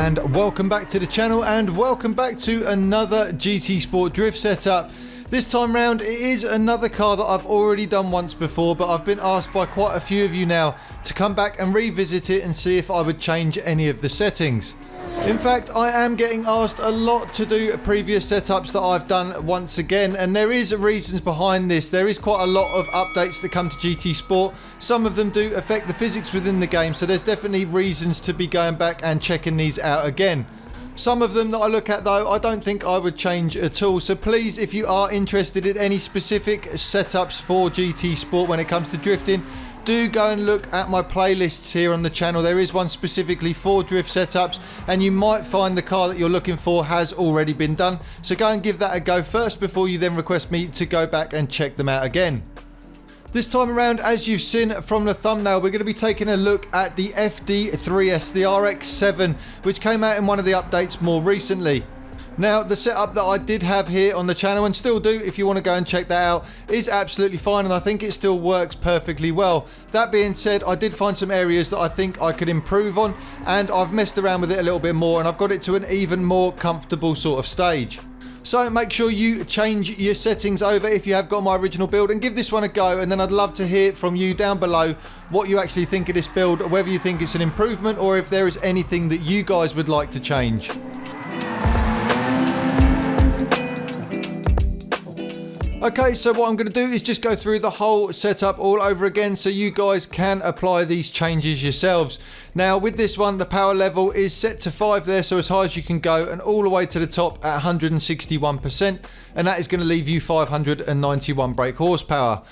and welcome back to the channel, and welcome back to another GT Sport drift setup. This time round it is another car that I've already done once before, but I've been asked by quite a few of you now to come back and revisit it and see if I would change any of the settings. In fact, I am getting asked a lot to do previous setups that I've done once again, and there is reasons behind this. There is quite a lot of updates that come to GT Sport. Some of them do affect the physics within the game, so there's definitely reasons to be going back and checking these out again. Some of them that I look at though, I don't think I would change at all. So please, if you are interested in any specific setups for GT Sport when it comes to drifting, do go and look at my playlists here on the channel. There is one specifically for drift setups, and you might find the car that you're looking for has already been done. So go and give that a go first before you then request me to go back and check them out again. This time around, as you've seen from the thumbnail, we're going to be taking a look at the FD3S, the RX-7, which came out in one of the updates more recently. Now, the setup that I did have here on the channel, and still do if you want to go and check that out, is absolutely fine, and I think it still works perfectly well. That being said, I did find some areas that I think I could improve on, and I've messed around with it a little bit more, and I've got it to an even more comfortable sort of stage. So make sure you change your settings over if you have got my original build, and give this one a go, and then I'd love to hear from you down below what you actually think of this build, whether you think it's an improvement or if there is anything that you guys would like to change. Okay, so what I'm going to do is just go through the whole setup all over again so you guys can apply these changes yourselves. Now with this one, the power level is set to 5 there, so as high as you can go, and all the way to the top at 161%, and that is going to leave you 591 brake horsepower.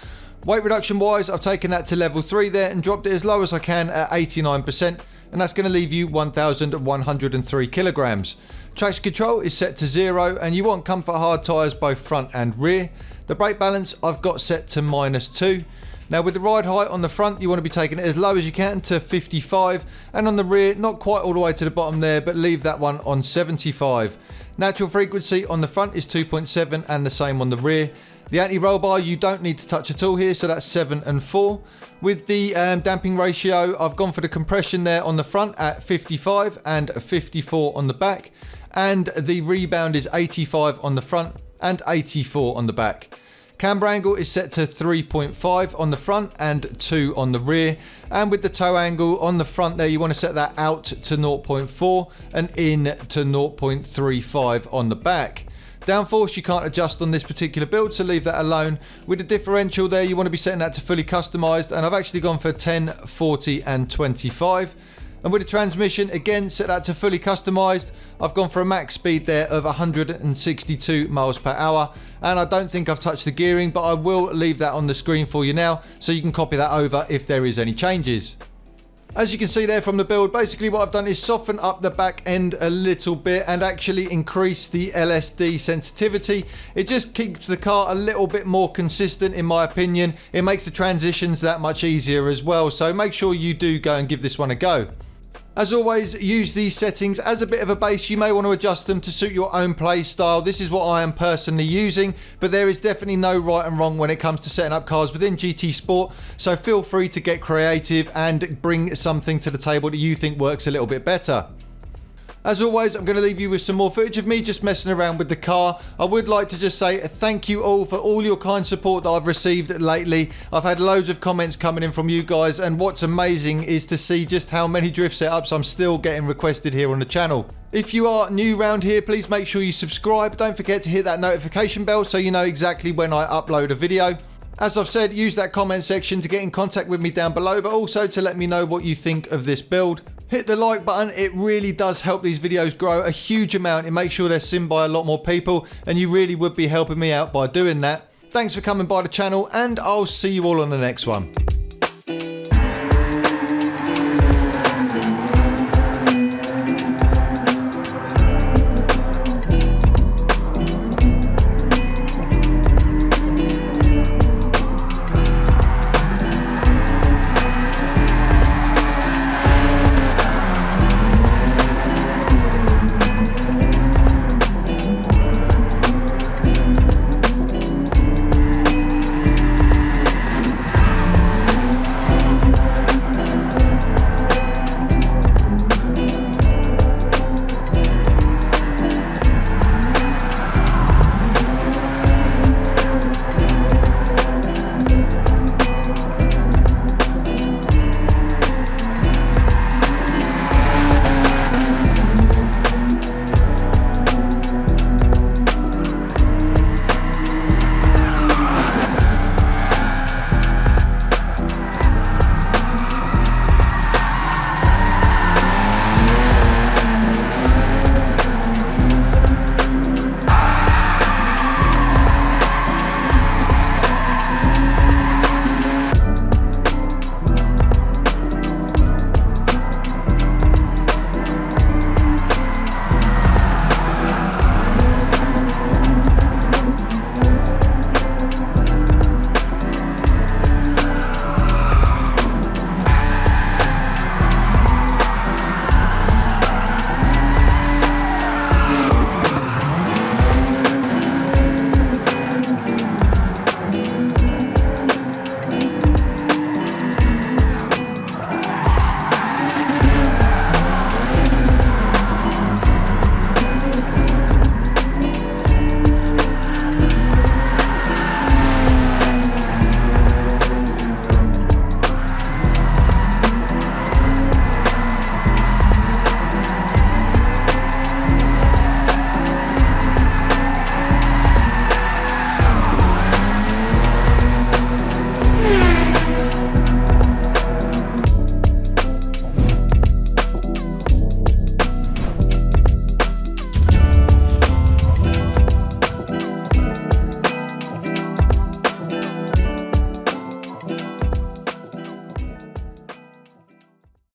Weight reduction wise, I've taken that to level 3 there and dropped it as low as I can at 89%, and that's going to leave you 1,103 kilograms. Traction control is set to 0, and you want comfort hard tyres both front and rear. The brake balance I've got set to -2. Now with the ride height on the front, you want to be taking it as low as you can to 55, and on the rear, not quite all the way to the bottom there, but leave that one on 75. Natural frequency on the front is 2.7 and the same on the rear. The anti-roll bar you don't need to touch at all here, so that's 7 and 4. With the damping ratio, I've gone for the compression there on the front at 55 and 54 on the back, and the rebound is 85 on the front and 84 on the back. Camber angle is set to 3.5 on the front and 2 on the rear, and with the toe angle on the front there, you want to set that out to 0.4 and in to 0.35 on the back. Downforce you can't adjust on this particular build, so leave that alone. With the differential there, you want to be setting that to fully customized, and I've actually gone for 10, 40 and 25. And with the transmission, again, set that to fully customized. I've gone for a max speed there of 162 miles per hour. And I don't think I've touched the gearing, but I will leave that on the screen for you now, so you can copy that over if there is any changes. As you can see there from the build, basically what I've done is soften up the back end a little bit and actually increase the LSD sensitivity. It just keeps the car a little bit more consistent, in my opinion. It makes the transitions that much easier as well, so make sure you do go and give this one a go. As always, use these settings as a bit of a base. You may want to adjust them to suit your own play style. This is what I am personally using, but there is definitely no right and wrong when it comes to setting up cars within GT Sport, so feel free to get creative and bring something to the table that you think works a little bit better. As always, I'm going to leave you with some more footage of me just messing around with the car. I would like to just say thank you all for all your kind support that I've received lately. I've had loads of comments coming in from you guys, and what's amazing is to see just how many drift setups I'm still getting requested here on the channel. If you are new around here, please make sure you subscribe. Don't forget to hit that notification bell so you know exactly when I upload a video. As I've said, use that comment section to get in contact with me down below, but also to let me know what you think of this build. Hit the like button, it really does help these videos grow a huge amount. It makes sure they're seen by a lot more people, and you really would be helping me out by doing that. Thanks for coming by the channel, and I'll see you all on the next one.